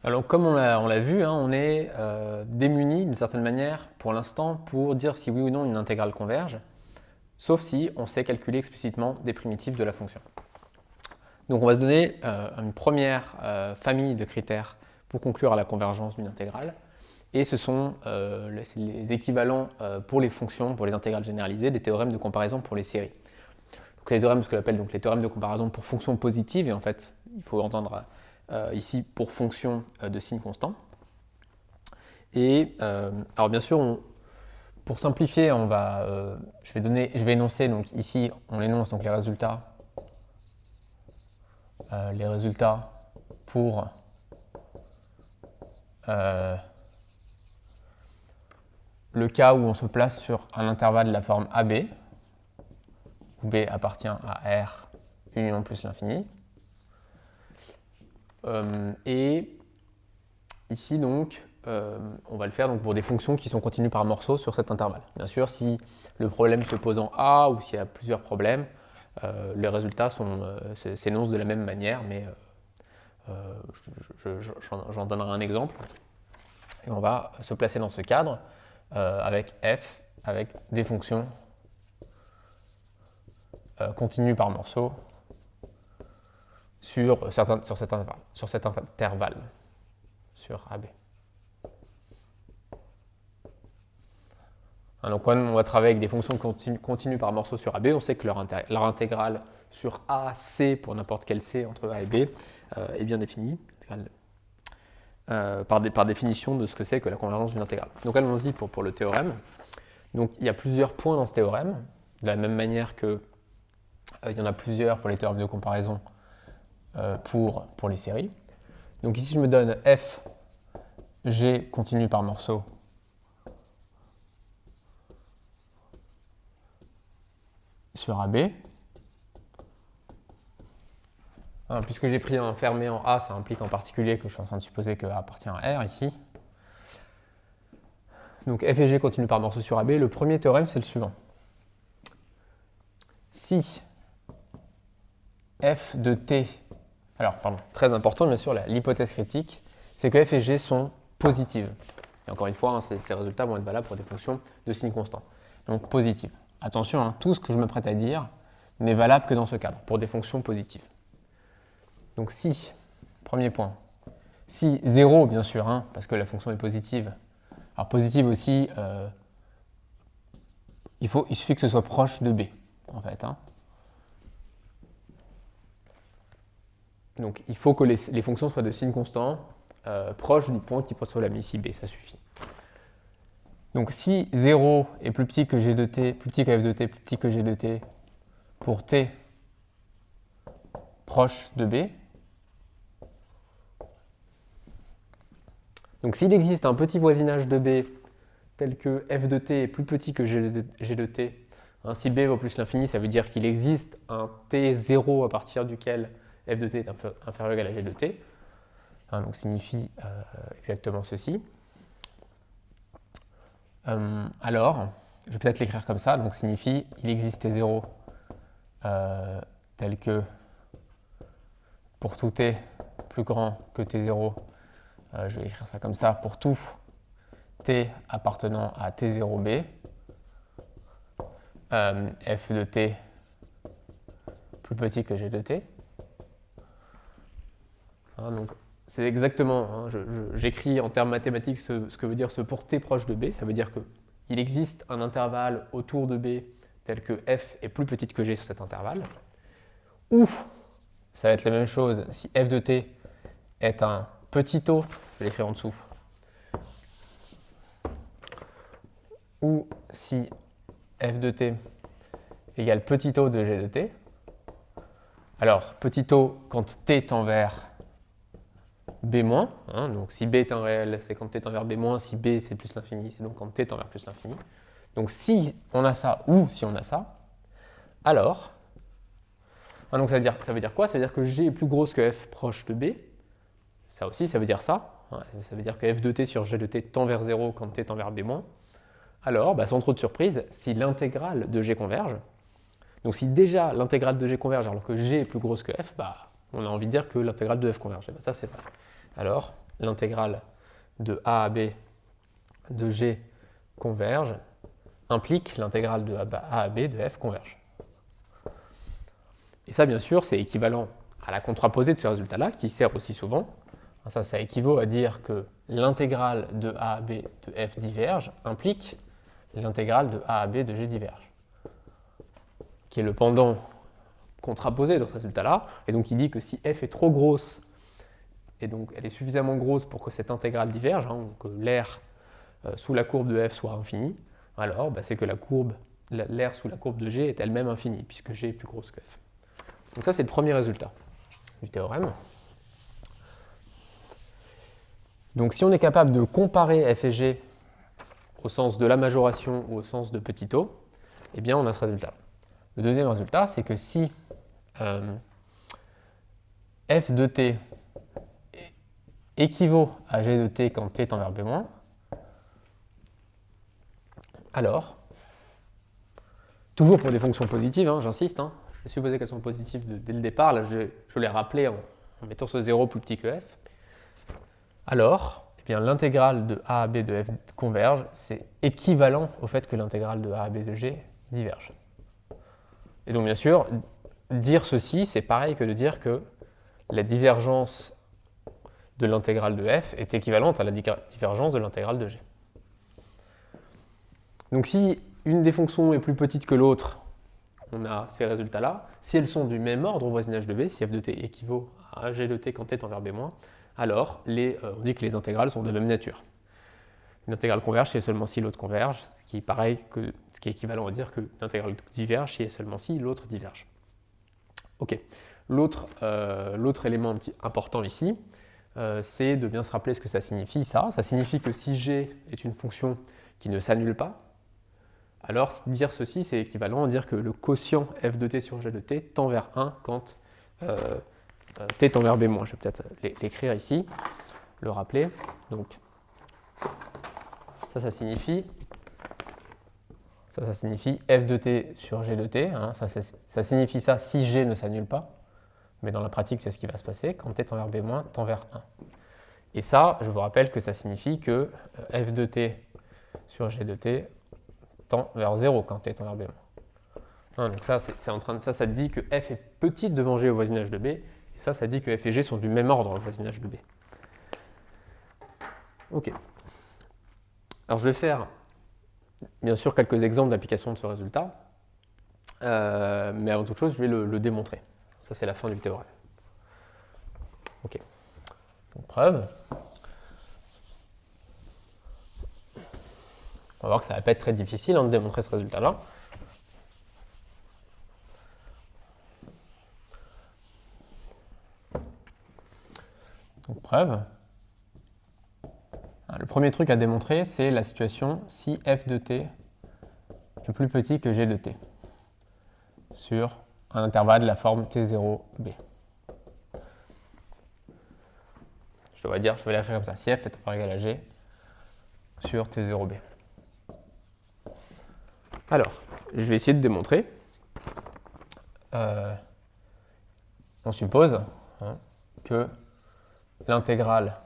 Alors comme on l'a vu, hein, on est démuni d'une certaine manière pour l'instant pour dire si oui ou non une intégrale converge, sauf si on sait calculer explicitement des primitives de la fonction. Donc on va se donner une première famille de critères pour conclure à la convergence d'une intégrale. Et ce sont les équivalents pour les fonctions, pour les intégrales généralisées, des théorèmes de comparaison pour les séries. Donc c'est les théorèmes, ce que j'appelle donc les théorèmes de comparaison pour fonctions positives, et en fait, il faut entendre ici pour fonctions de signe constant. Et alors bien sûr, pour simplifier, je vais énoncer, donc ici on énonce donc les résultats pour le cas où on se place sur un intervalle de la forme AB, où B appartient à R union plus l'infini. Et ici donc, on va le faire donc, pour des fonctions qui sont continues par morceaux sur cet intervalle. Bien sûr, si le problème se pose en A ou s'il y a plusieurs problèmes, les résultats s'énoncent de la même manière, mais j'en donnerai un exemple. Et on va se placer dans ce cadre avec f, avec des fonctions continues par morceaux sur cet intervalle, sur AB. Donc quand on va travailler avec des fonctions continues par morceaux sur AB, on sait que leur intégrale sur A, C, pour n'importe quel C entre A et B, est bien définie par définition de ce que c'est que la convergence d'une intégrale. Donc allons-y pour le théorème. Donc il y a plusieurs points dans ce théorème, de la même manière que il y en a plusieurs pour les théorèmes de comparaison pour les séries. Donc ici je me donne f, g continu par morceau sur AB. Puisque j'ai pris un fermé en A, ça implique en particulier que je suis en train de supposer que A appartient à R ici. Donc f et g continu par morceau sur AB. Le premier théorème, c'est le suivant. Si f de t, alors pardon, très important bien sûr, l'hypothèse critique, c'est que f et g sont positives. Et encore une fois, ces résultats vont être valables pour des fonctions de signe constant. Donc positives. Attention, tout ce que je m'apprête à dire n'est valable que dans ce cadre, pour des fonctions positives. Donc si, premier point, si 0 bien sûr, parce que la fonction est positive, alors positive aussi, il suffit que ce soit proche de B, en fait. Donc il faut que les fonctions soient de signe constant, proche du point qui reçoit la ici B, ça suffit. Donc si 0 est plus petit que g de t, plus petit que f de t, plus petit que g de t, pour t proche de B, donc s'il existe un petit voisinage de B tel que f de t est plus petit que g de t, si B vaut plus l'infini, ça veut dire qu'il existe un t0 à partir duquel f de t est inférieur ou égal à g de t. Donc signifie exactement ceci. Alors, je vais peut-être l'écrire comme ça, donc signifie il existe t0 tel que pour tout t plus grand que t0, je vais écrire ça comme ça, pour tout t appartenant à t0b, f de t plus petit que g de t. Donc c'est exactement, j'écris en termes mathématiques ce que veut dire ce pour t proche de b, ça veut dire qu'il existe un intervalle autour de b tel que f est plus petite que g sur cet intervalle, ou ça va être la même chose si f de t est un petit taux, je vais l'écrire en dessous, ou si f de t égale petit taux de g de t. Alors, petit taux quand t tend vers b-, donc si b est un réel, c'est quand t tend vers b-, si b c'est plus l'infini, c'est donc quand t tend vers plus l'infini. Donc si on a ça ou si on a ça, alors, donc ça veut dire quoi? Ça veut dire que g est plus grosse que f proche de b. Ça aussi, ça veut dire ça. Ça veut dire que f de t sur g de t tend vers 0 quand t tend vers b-. Alors, sans trop de surprise, si l'intégrale de g converge, donc si déjà l'intégrale de g converge alors que g est plus grosse que f, on a envie de dire que l'intégrale de f converge. Et ça c'est vrai. Alors, l'intégrale de a à b de g converge implique l'intégrale de a à b de f converge. Et ça, bien sûr, c'est équivalent à la contraposée de ce résultat-là, qui sert aussi souvent. Ça équivaut à dire que l'intégrale de a à b de f diverge implique l'intégrale de a à b de g diverge, qui est le pendant contraposé de ce résultat-là. Et donc, il dit que si f est trop grosse, et donc elle est suffisamment grosse pour que cette intégrale diverge, que l'air sous la courbe de f soit infini, alors c'est que l'air sous la courbe de g est elle-même infinie, puisque g est plus grosse que f. Donc ça, c'est le premier résultat du théorème. Donc si on est capable de comparer f et g au sens de la majoration ou au sens de petit o, eh bien on a ce résultat. Le deuxième résultat, c'est que si f de t équivaut à g de t quand t tend vers b-, alors, toujours pour des fonctions positives, j'insiste, je supposais qu'elles sont positives dès le départ, là je l'ai rappelé en mettant ce 0 plus petit que f, alors l'intégrale de a à b de f converge, c'est équivalent au fait que l'intégrale de a à b de g diverge. Et donc bien sûr, dire ceci, c'est pareil que de dire que la divergence de l'intégrale de f est équivalente à la divergence de l'intégrale de g. Donc si une des fonctions est plus petite que l'autre, on a ces résultats-là. Si elles sont du même ordre au voisinage de b, si f de t équivaut à g de t quand t tend vers b-, alors on dit que les intégrales sont de même nature. Une intégrale converge si et seulement si l'autre converge, ce qui est équivalent à dire que l'intégrale diverge si et seulement si l'autre diverge. Ok. L'autre élément important ici, c'est de bien se rappeler ce que ça signifie, ça. Ça signifie que si g est une fonction qui ne s'annule pas, alors dire ceci, c'est équivalent à dire que le quotient f de t sur g de t tend vers 1 quand t tend vers b-. Je vais peut-être l'écrire ici, le rappeler. Donc, ça signifie f de t sur g de t. Ça signifie ça si g ne s'annule pas. Mais dans la pratique, c'est ce qui va se passer. Quand t tend vers b-, tend vers 1. Et ça, je vous rappelle que ça signifie que f de t sur g de t tend vers 0 quand t tend vers b-. Donc ça dit que f est petite devant g au voisinage de b. Et ça dit que f et g sont du même ordre au voisinage de b. Ok. Alors je vais faire, bien sûr, quelques exemples d'application de ce résultat. Mais avant toute chose, je vais le démontrer. Ça, c'est la fin du théorème. Ok. Donc, preuve. On va voir que ça ne va pas être très difficile de démontrer ce résultat-là. Donc, preuve. Le premier truc à démontrer, c'est la situation si f de t est plus petit que g de t sur un intervalle de la forme t0b. Je vais l'écrire comme ça, si f est inférieur égal à g sur t0b. Alors, je vais essayer de démontrer. On suppose que l'intégrale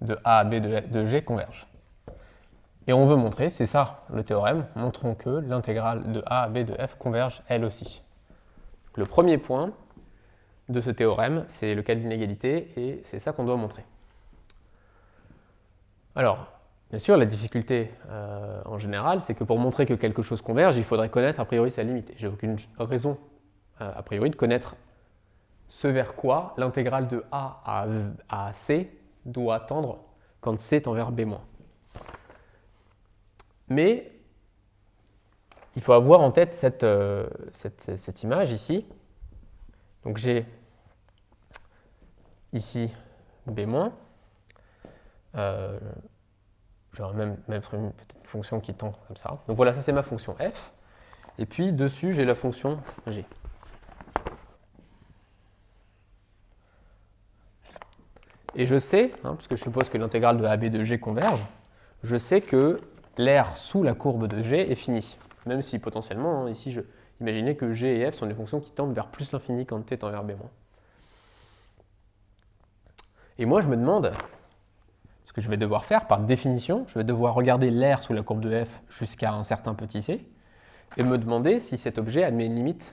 de a à b de g converge. Et on veut montrer, c'est ça le théorème, montrons que l'intégrale de a à b de f converge elle aussi. Donc, le premier point de ce théorème, c'est le cas de l'inégalité, et c'est ça qu'on doit montrer. Alors, bien sûr, la difficulté en général, c'est que pour montrer que quelque chose converge, il faudrait connaître a priori sa limite. J'ai aucune raison a priori de connaître ce vers quoi l'intégrale de a à c doit tendre quand c tend vers b-. Mais il faut avoir en tête cette image ici. Donc j'ai ici b-. J'aurais même mettre une petite fonction qui tend comme ça. Donc voilà, ça c'est ma fonction f. Et puis dessus, j'ai la fonction g. Et je sais, puisque je suppose que l'intégrale de AB de g converge, je sais que l'air sous la courbe de g est fini. Même si potentiellement, ici, je imaginais que g et f sont des fonctions qui tendent vers plus l'infini quand t tend vers b-. Et moi, je me demande, ce que je vais devoir faire, par définition, je vais devoir regarder l'aire sous la courbe de f jusqu'à un certain petit c, et me demander si cet objet admet une limite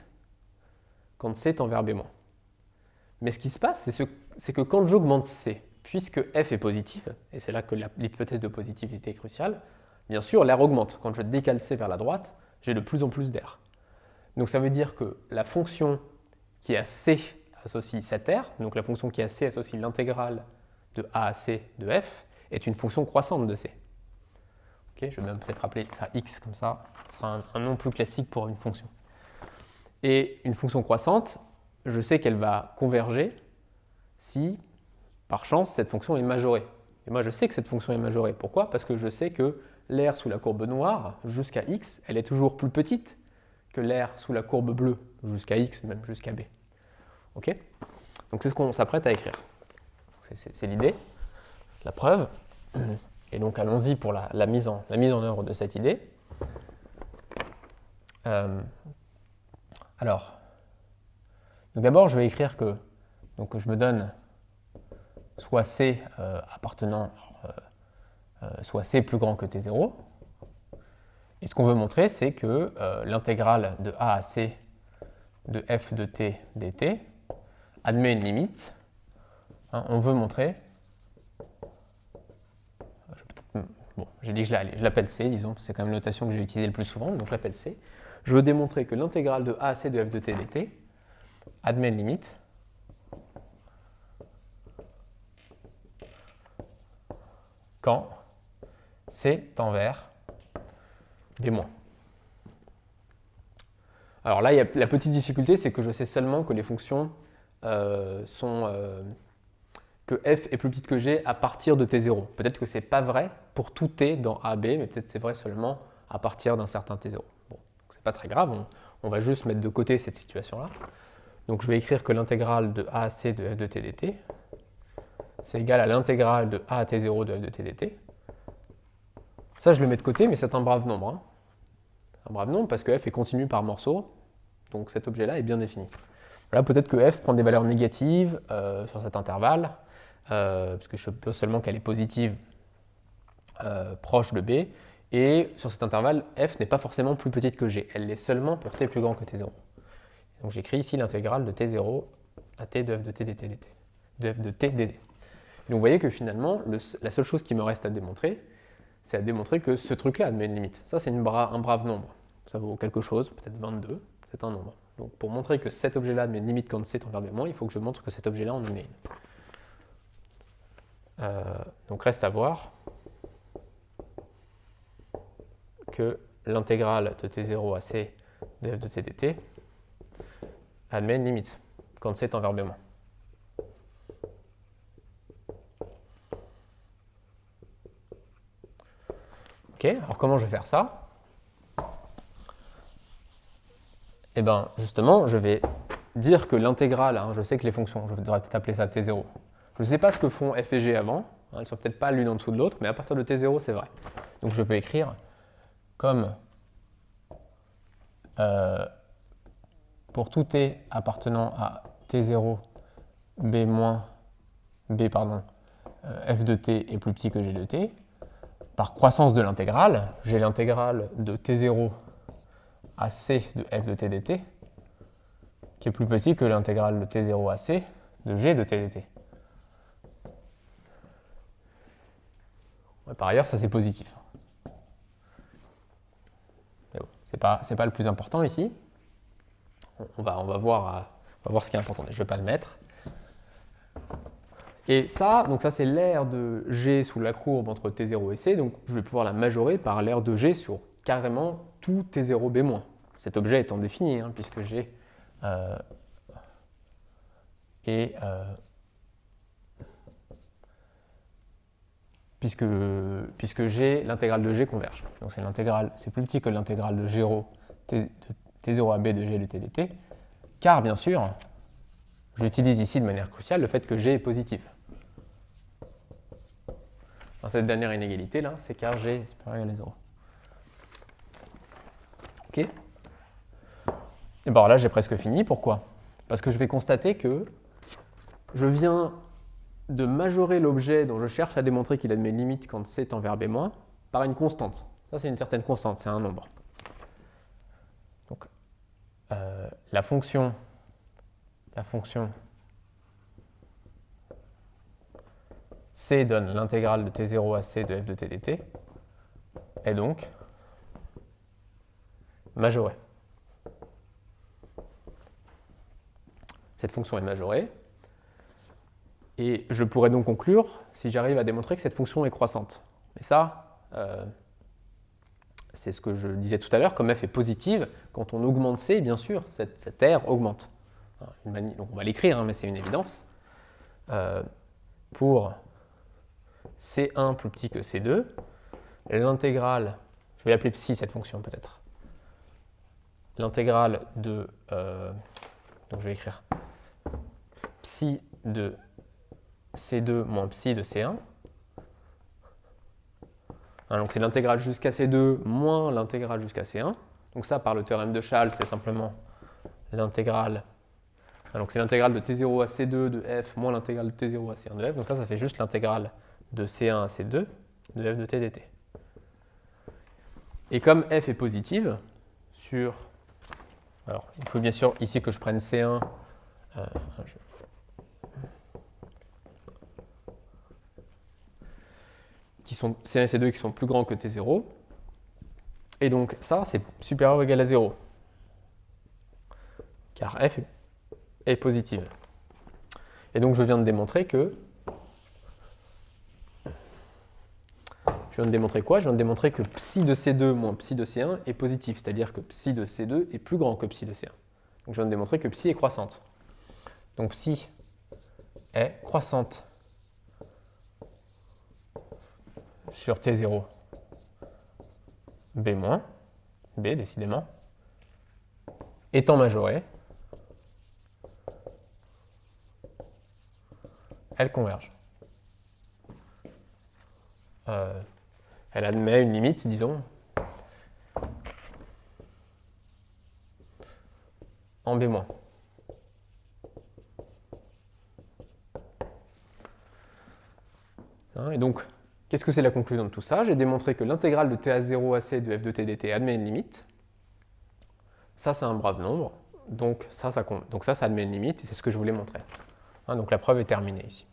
quand c tend vers b-. Mais ce qui se passe, c'est que quand j'augmente c, puisque f est positive, et c'est là que l'hypothèse de positivité est cruciale, bien sûr, l'aire augmente. Quand je décale c vers la droite, j'ai de plus en plus d'air. Donc ça veut dire que la fonction qui à c associe cette aire, donc la fonction qui à c associe l'intégrale de a à c de f, est une fonction croissante de c. Okay, je vais même peut-être appeler ça x, comme ça, ce sera un nom plus classique pour une fonction. Et une fonction croissante, je sais qu'elle va converger si, par chance, cette fonction est majorée. Et moi, je sais que cette fonction est majorée. Pourquoi? Parce que je sais que l'aire sous la courbe noire, jusqu'à x, elle est toujours plus petite que l'aire sous la courbe bleue, jusqu'à x, même jusqu'à b. Ok? Donc c'est ce qu'on s'apprête à écrire. C'est l'idée, la preuve. Et donc allons-y pour la mise en œuvre de cette idée. Alors, d'abord je vais écrire que je me donne soit c appartenant, soit c plus grand que t0. Et ce qu'on veut montrer, c'est que l'intégrale de a à c de f de t dt admet une limite. Hein, on veut montrer... Bon, j'ai dit que je l'appelle c, disons, c'est quand même la notation que j'ai utilisée le plus souvent, donc je l'appelle c. Je veux démontrer que l'intégrale de a à c de f de t dt admet une limite quand c tend vers b-. Alors là, la petite difficulté, c'est que je sais seulement que les fonctions que f est plus petite que g à partir de t0. Peut-être que ce n'est pas vrai pour tout t dans AB, mais peut-être c'est vrai seulement à partir d'un certain t0. Bon, c'est pas très grave, on va juste mettre de côté cette situation-là. Donc je vais écrire que l'intégrale de a à c de f de t dt, c'est égal à l'intégrale de a à t0 de f de t dt. Ça, je le mets de côté, mais c'est un brave nombre. Hein. Un brave nombre parce que f est continu par morceau, donc cet objet-là est bien défini. Voilà, peut-être que f prend des valeurs négatives sur cet intervalle, parce que je suppose seulement qu'elle est positive proche de b, et sur cet intervalle, f n'est pas forcément plus petite que g, elle l'est seulement pour t plus grand que t0. Donc j'écris ici l'intégrale de t0 à t de f de t dt, de f de t dt. Donc vous voyez que finalement, la seule chose qui me reste à démontrer, c'est à démontrer que ce truc-là admet une limite. Ça, c'est un brave nombre. Ça vaut quelque chose, peut-être 22, c'est un nombre. Donc pour montrer que cet objet-là admet une limite quand c tend vers b-, il faut que je montre que cet objet-là en admet une. Donc reste à voir que l'intégrale de t0 à c de f de t dt admet une limite quand c tend vers b-. Ok, alors comment je vais faire ça? Eh bien, justement, je vais dire que l'intégrale, je sais que les fonctions, je devrais peut-être appeler ça t0. Je ne sais pas ce que font f et g avant, elles ne sont peut-être pas l'une en dessous de l'autre, mais à partir de t0, c'est vrai. Donc je peux écrire comme pour tout t appartenant à t0 f de t est plus petit que g de t, par croissance de l'intégrale, j'ai l'intégrale de t0 à c de f de t dt, qui est plus petit que l'intégrale de t0 à c de g de t dt. Par ailleurs, ça c'est positif. Mais bon, c'est pas le plus important ici. On va voir ce qui est important. Je ne vais pas le mettre. Et ça, donc ça c'est l'aire de g sous la courbe entre t0 et c, donc je vais pouvoir la majorer par l'aire de g sur carrément tout t0 b-. Cet objet étant défini, puisque g puisque g, l'intégrale de g converge. Donc c'est plus petit que l'intégrale de g0 t0 à b de g de t dt, car bien sûr, j'utilise ici de manière cruciale le fait que g est positif. Dans cette dernière inégalité là, c'est car g est supérieur à 0. Ok. Et bon là j'ai presque fini. Pourquoi? Parce que je vais constater que je viens de majorer l'objet dont je cherche à démontrer qu'il admet une limite quand c tend vers b- par une constante. Ça, c'est une certaine constante, c'est un nombre. Donc, la fonction c donne l'intégrale de t0 à c de f de t dt est donc majorée. Cette fonction est majorée. Et je pourrais donc conclure si j'arrive à démontrer que cette fonction est croissante. Et ça, c'est ce que je disais tout à l'heure, comme f est positive, quand on augmente c, bien sûr, cette r augmente. Donc on va l'écrire, hein, mais c'est une évidence. Pour c1 plus petit que c2, l'intégrale, je vais l'appeler psi cette fonction peut-être, l'intégrale de, donc je vais écrire psi de c2 moins psi de c1. Donc c'est l'intégrale jusqu'à c2 moins l'intégrale jusqu'à c1. Donc ça, par le théorème de Chasles, c'est simplement l'intégrale. Donc c'est l'intégrale de t0 à c2 de f moins l'intégrale de t0 à c1 de f. Donc ça fait juste l'intégrale de c1 à c2 de f de t dt. Et comme f est positive sur... Alors, il faut bien sûr ici que je prenne c1. Qui sont C1 et C2 qui sont plus grands que T0. Et donc ça, c'est supérieur ou égal à 0. Car f est positive. Et donc je viens de démontrer que... Je viens de démontrer quoi? Je viens de démontrer que psi de C2 moins psi de C1 est positif, c'est-à-dire que psi de C2 est plus grand que psi de C1. Donc je viens de démontrer que psi est croissante. Donc psi est croissante sur T0 B-, B décidément, étant majorée, elle converge. Elle admet une limite, disons, en B-. Et donc, qu'est-ce que c'est la conclusion de tout ça? J'ai démontré que l'intégrale de t à 0 à c de f de t dt admet une limite. Ça, c'est un brave nombre. Donc ça admet une limite, et c'est ce que je voulais montrer. Donc la preuve est terminée ici.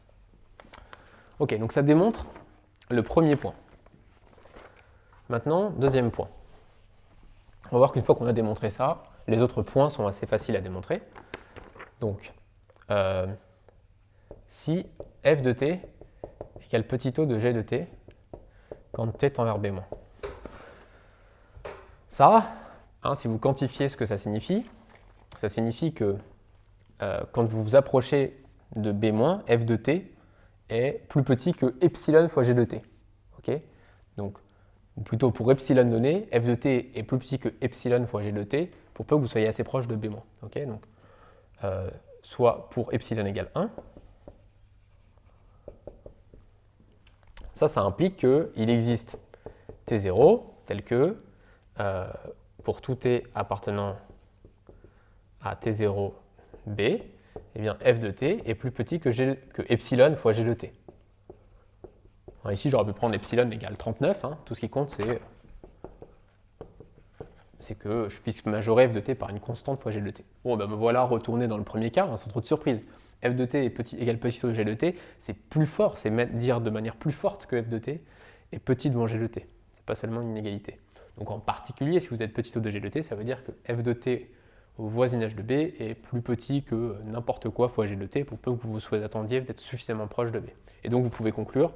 Ok, donc ça démontre le premier point. Maintenant, deuxième point. On va voir qu'une fois qu'on a démontré ça, les autres points sont assez faciles à démontrer. Donc, si f de t égale petit o de g de t quand t tend vers b-. Ça, si vous quantifiez ce que ça signifie que quand vous vous approchez de b-, f de t est plus petit que epsilon fois g de t. Okay, donc, ou plutôt pour epsilon donné, f de t est plus petit que epsilon fois g de t pour peu que vous soyez assez proche de b-. Okay, donc, soit pour epsilon égale 1. Ça implique qu'il existe T0 tel que, pour tout t appartenant à T0 B, eh bien f de t est plus petit que epsilon fois g de t. Alors ici, j'aurais pu prendre epsilon égale 39. Tout ce qui compte, c'est que je puisse majorer f de t par une constante fois g de t. Bon, ben me voilà retourné dans le premier cas, sans trop de surprise. F de t égale petit au g de t, c'est plus fort, c'est dire de manière plus forte que f de t est petit devant g de t. C'est pas seulement une inégalité. Donc en particulier, si vous êtes petit au de g de t, ça veut dire que f de t au voisinage de b est plus petit que n'importe quoi fois g de t pour peu que vous vous attendiez d'être suffisamment proche de b. Et donc vous pouvez conclure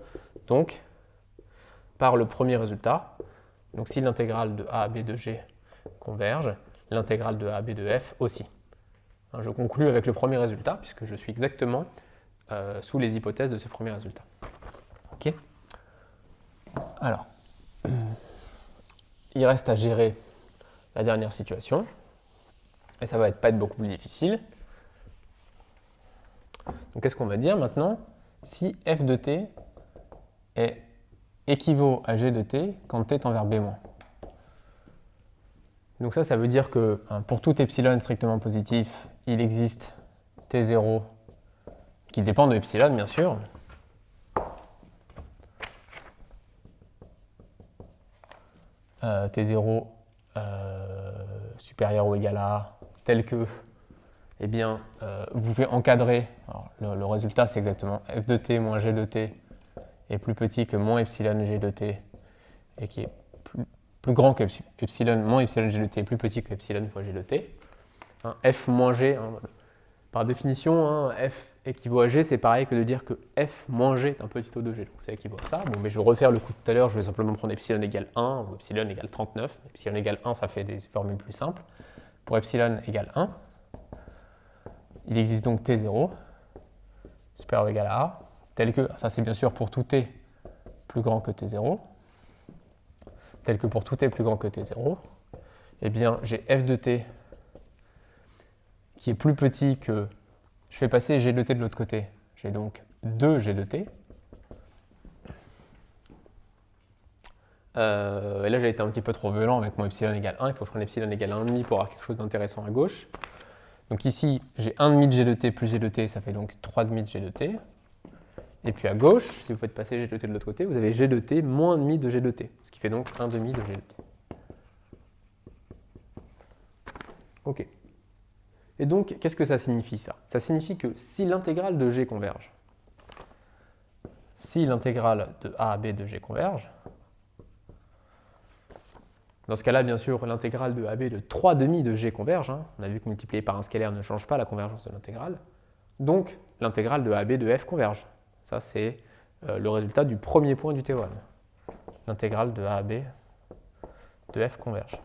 donc, par le premier résultat, donc si l'intégrale de a à b de g converge, l'intégrale de a à b de f aussi. Je conclus avec le premier résultat, puisque je suis exactement sous les hypothèses de ce premier résultat. Ok. Alors, il reste à gérer la dernière situation, et ça va pas être beaucoup plus difficile. Donc qu'est-ce qu'on va dire maintenant? Si f de t équivaut à g de t quand t tend vers b-. Donc ça veut dire que pour tout epsilon strictement positif, il existe T0 qui dépend de epsilon, bien sûr. t0 supérieur ou égal à a, tel que, eh bien, vous pouvez encadrer. Alors, le résultat, c'est exactement f de t moins g de t est plus petit que moins epsilon g de t, et qui est plus grand que epsilon, moins epsilon g de t est plus petit que epsilon fois g de t. Hein, f moins g, hein, par définition, hein, f équivaut à g, c'est pareil que de dire que f moins g est un petit o de g, donc ça équivaut à ça. Bon, mais je vais refaire le coup de tout à l'heure, je vais simplement prendre epsilon égale 1 ou epsilon égale 39. Epsilon égale 1, ça fait des formules plus simples. Pour epsilon égale 1, il existe donc t0 supérieur ou égal à a, tel que, ça c'est bien sûr pour tout t plus grand que t0, tel que pour tout t plus grand que t0, eh bien j'ai f de t qui est plus petit que, je fais passer g de t de l'autre côté, j'ai donc 2g de t. Et là j'ai été un petit peu trop violent avec mon epsilon égale 1, il faut que je prenne epsilon égale 1,5 pour avoir quelque chose d'intéressant à gauche. Donc ici j'ai 1,5 de g de t plus g de t, ça fait donc 3,5 de g de t. Et puis à gauche, si vous faites passer g de t de l'autre côté, vous avez g de t moins 1,5 de g de t, ce qui fait donc 1,5 de g de t. Ok. Et donc, qu'est-ce que ça signifie ça? Ça signifie que si l'intégrale de g converge, si l'intégrale de a à b de g converge, dans ce cas-là, bien sûr, l'intégrale de AB de 3,5 de g converge. Hein. On a vu que multiplié par un scalaire ne change pas la convergence de l'intégrale. Donc, l'intégrale de AB de f converge. Ça, c'est le résultat du premier point du théorème. L'intégrale de AB de f converge.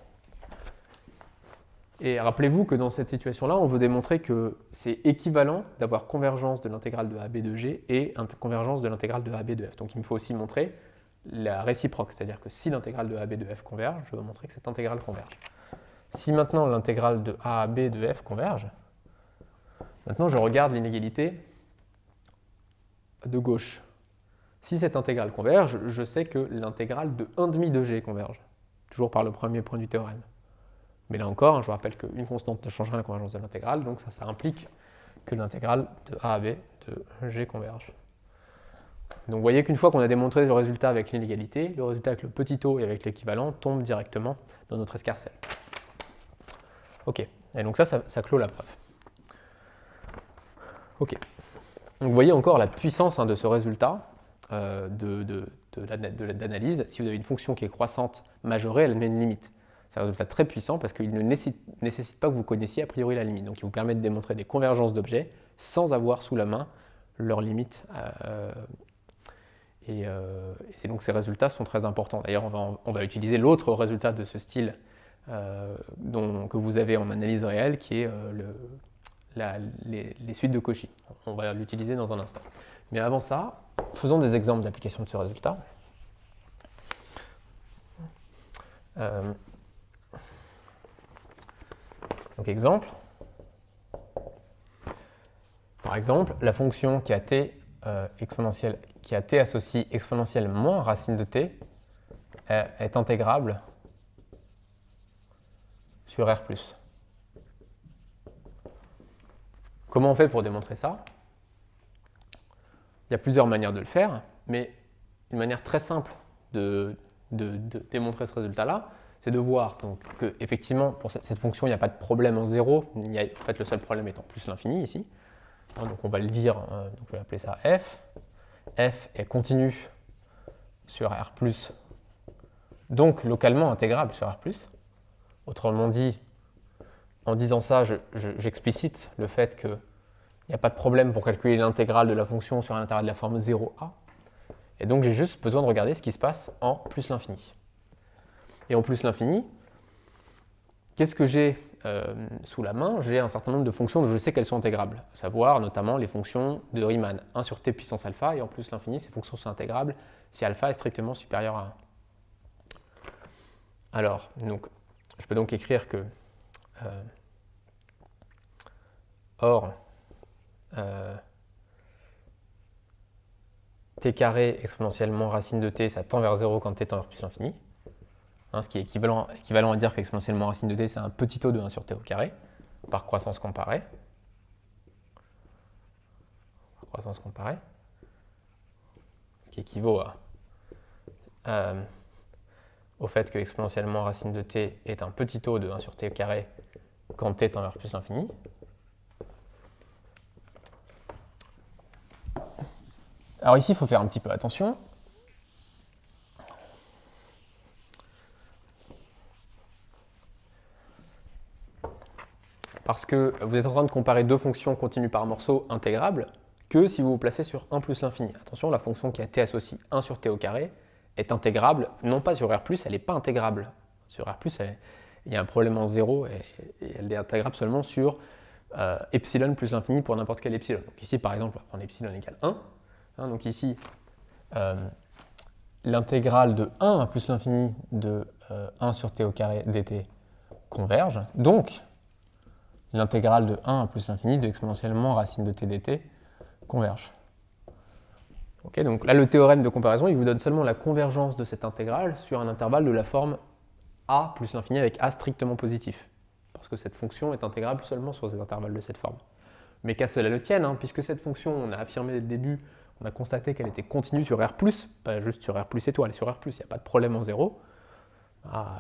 Et rappelez-vous que dans cette situation-là, on veut démontrer que c'est équivalent d'avoir convergence de l'intégrale de AB de g et convergence de l'intégrale de AB de f. Donc, il me faut aussi montrer la réciproque, c'est-à-dire que si l'intégrale de AB de f converge, je veux montrer que cette intégrale converge. Si maintenant l'intégrale de a à b de f converge, maintenant je regarde l'inégalité de gauche. Si cette intégrale converge, je sais que l'intégrale de 1,5 de g converge, toujours par le premier point du théorème. Mais là encore, je vous rappelle qu'une constante ne change rien à la convergence de l'intégrale, donc ça implique que l'intégrale de a à b de g converge. Donc vous voyez qu'une fois qu'on a démontré le résultat avec l'inégalité, le résultat avec le petit o et avec l'équivalent tombe directement dans notre escarcelle. Ok, et donc ça clôt la preuve. Ok, donc vous voyez encore la puissance de ce résultat d'analyse. Si vous avez une fonction qui est croissante majorée, elle met une limite. C'est un résultat très puissant parce qu'il ne nécessite pas que vous connaissiez a priori la limite. Donc il vous permet de démontrer des convergences d'objets sans avoir sous la main leurs limites. Et donc ces résultats sont très importants. D'ailleurs, on va utiliser l'autre résultat de ce style que vous avez en analyse réelle, qui est les suites de Cauchy. On va l'utiliser dans un instant. Mais avant ça, faisons des exemples d'application de ce résultat. Donc exemple. Par exemple, la fonction qui a t exponentielle, qui a t associe exponentielle moins racine de t est intégrable sur R+. Comment on fait pour démontrer ça? Il y a plusieurs manières de le faire, mais une manière très simple de démontrer ce résultat-là, c'est de voir que effectivement pour cette fonction, il n'y a pas de problème en zéro. En fait, le seul problème étant plus l'infini ici. Donc on va le dire, donc je vais appeler ça f. F est continu sur R+, donc localement intégrable sur R+. Autrement dit, en disant ça, j'explicite le fait qu'il n'y a pas de problème pour calculer l'intégrale de la fonction sur un intervalle de la forme 0a. Et donc j'ai juste besoin de regarder ce qui se passe en plus l'infini. Et en plus l'infini, qu'est-ce que j'ai sous la main? J'ai un certain nombre de fonctions dont je sais qu'elles sont intégrables, à savoir notamment les fonctions de Riemann, 1 sur t puissance alpha, et en plus l'infini, ces fonctions sont intégrables si alpha est strictement supérieur à 1. Alors, donc, je peux donc écrire que or t carré exponentiellement racine de t, ça tend vers 0 quand t tend vers plus l'infini. Ce qui est équivalent à dire qu'exponentiellement racine de t, c'est un petit o de 1 sur t au carré, par croissance comparée. Ce qui équivaut à au fait que exponentiellement racine de t est un petit taux de 1 sur t au carré quand t tend vers plus l'infini. Alors ici, il faut faire un petit peu attention. Parce que vous êtes en train de comparer deux fonctions continues par morceau intégrables que si vous vous placez sur 1 plus l'infini. Attention, la fonction qui a t associe 1 sur t au carré est intégrable, non pas sur R+, elle n'est pas intégrable. Sur R+, il y a un problème en 0 et elle est intégrable seulement sur epsilon plus l'infini pour n'importe quel epsilon. Donc ici, par exemple, on va prendre epsilon égale 1. Donc ici, l'intégrale de 1 plus l'infini de 1 sur t au carré dt converge. Donc, l'intégrale de 1 plus l'infini de exponentiellement racine de t dt converge. Okay, donc là, le théorème de comparaison, il vous donne seulement la convergence de cette intégrale sur un intervalle de la forme a plus l'infini avec a strictement positif. Parce que cette fonction est intégrable seulement sur cet intervalle de cette forme. Mais qu'à cela le tienne, puisque cette fonction, on a affirmé dès le début, on a constaté qu'elle était continue sur R+, pas juste sur R+ étoile, sur R+, il n'y a pas de problème en 0.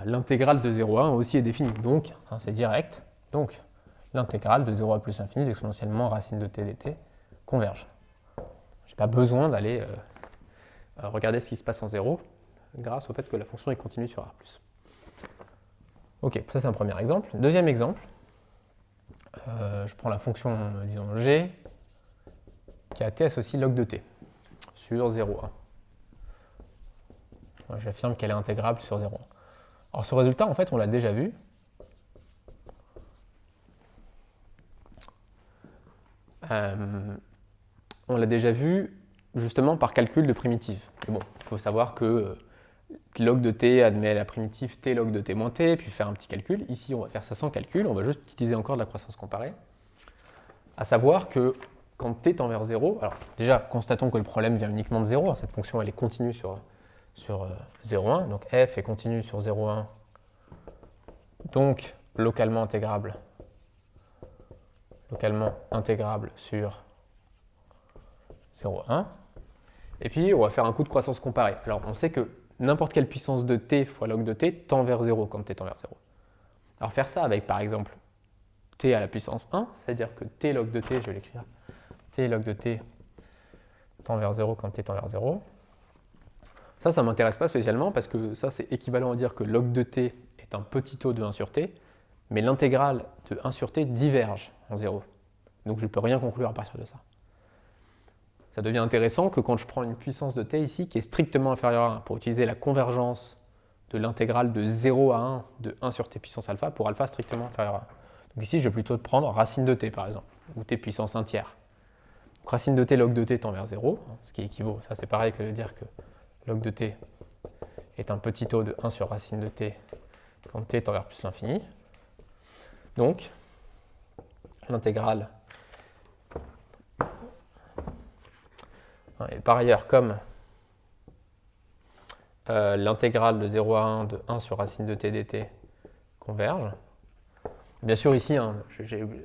L'intégrale de 0 à 1 aussi est définie, donc c'est direct. Donc, l'intégrale de 0 à plus l'infini d'exponentiellement racine de t dt converge. Je n'ai pas besoin d'aller regarder ce qui se passe en 0 grâce au fait que la fonction est continue sur R+. Ok, ça c'est un premier exemple. Deuxième exemple, je prends la fonction, disons, g, qui a t associe log de t sur 0, 1. J'affirme qu'elle est intégrable sur 0, 1. Alors ce résultat, en fait, on l'a déjà vu. On l'a déjà vu justement par calcul de primitive. Mais bon, il faut savoir que log de t admet la primitive t log de t moins t, puis faire un petit calcul. Ici, on va faire ça sans calcul, on va juste utiliser encore de la croissance comparée. À savoir que quand t tend vers 0, alors déjà, constatons que le problème vient uniquement de 0. Cette fonction, elle est continue sur 0,1. Donc f est continue sur 0,1. Donc, localement intégrable sur 0,1. Et puis, on va faire un coup de croissance comparée. Alors, on sait que n'importe quelle puissance de t fois log de t tend vers 0 quand t tend vers 0. Alors, faire ça avec, par exemple, t à la puissance 1, c'est-à-dire que t log de t, je vais l'écrire, t log de t tend vers 0 quand t tend vers 0. Ça ne m'intéresse pas spécialement parce que ça, c'est équivalent à dire que log de t est un petit taux de 1 sur t, mais l'intégrale de 1 sur t diverge en 0. Donc je ne peux rien conclure à partir de ça. Ça devient intéressant que quand je prends une puissance de t ici qui est strictement inférieure à 1 pour utiliser la convergence de l'intégrale de 0 à 1 de 1 sur t puissance alpha pour alpha strictement inférieur à 1. Donc ici, je vais plutôt prendre racine de t par exemple, ou t puissance 1 tiers. Donc racine de t log de t tend vers 0, ce qui équivaut, ça c'est pareil que de dire que log de t est un petit taux de 1 sur racine de t quand t tend vers plus l'infini. Donc, l'intégrale, et par ailleurs, comme l'intégrale de 0 à 1 de 1 sur racine de t dt converge, bien sûr ici,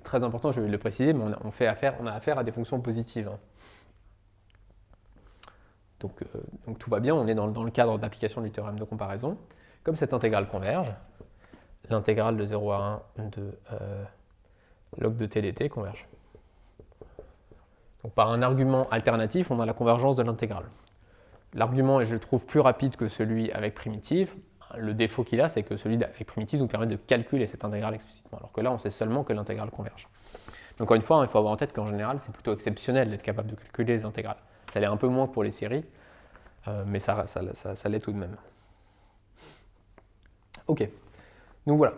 très important, je vais le préciser, mais on a affaire à des fonctions positives. Donc tout va bien, on est dans le cadre d'application du théorème de comparaison. Comme cette intégrale converge, l'intégrale de 0 à 1 de log de t dt converge. Donc par un argument alternatif, on a la convergence de l'intégrale. L'argument est, je trouve, plus rapide que celui avec primitive. Le défaut qu'il a, c'est que celui avec primitive nous permet de calculer cette intégrale explicitement, alors que là, on sait seulement que l'intégrale converge. Donc encore une fois, il faut avoir en tête qu'en général, c'est plutôt exceptionnel d'être capable de calculer les intégrales. Ça l'est un peu moins que pour les séries, mais ça l'est tout de même. Ok, donc voilà.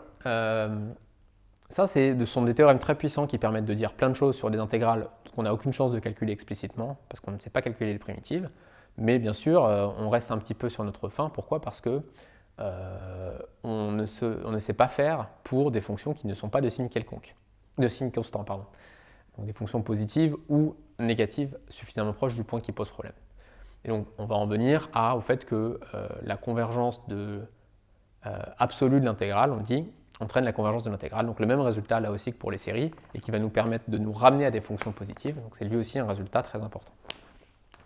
Ça, ce sont des théorèmes très puissants qui permettent de dire plein de choses sur des intégrales qu'on n'a aucune chance de calculer explicitement, parce qu'on ne sait pas calculer les primitives. Mais bien sûr, on reste un petit peu sur notre fin. Pourquoi ? Parce que on ne sait pas faire pour des fonctions qui ne sont pas de signe quelconque, de signe constant, pardon. Donc des fonctions positives ou négatives suffisamment proches du point qui pose problème. Et donc on va en venir au fait que la convergence absolue de l'intégrale, on dit, entraîne la convergence de l'intégrale. Donc le même résultat là aussi que pour les séries et qui va nous permettre de nous ramener à des fonctions positives. Donc c'est lui aussi un résultat très important.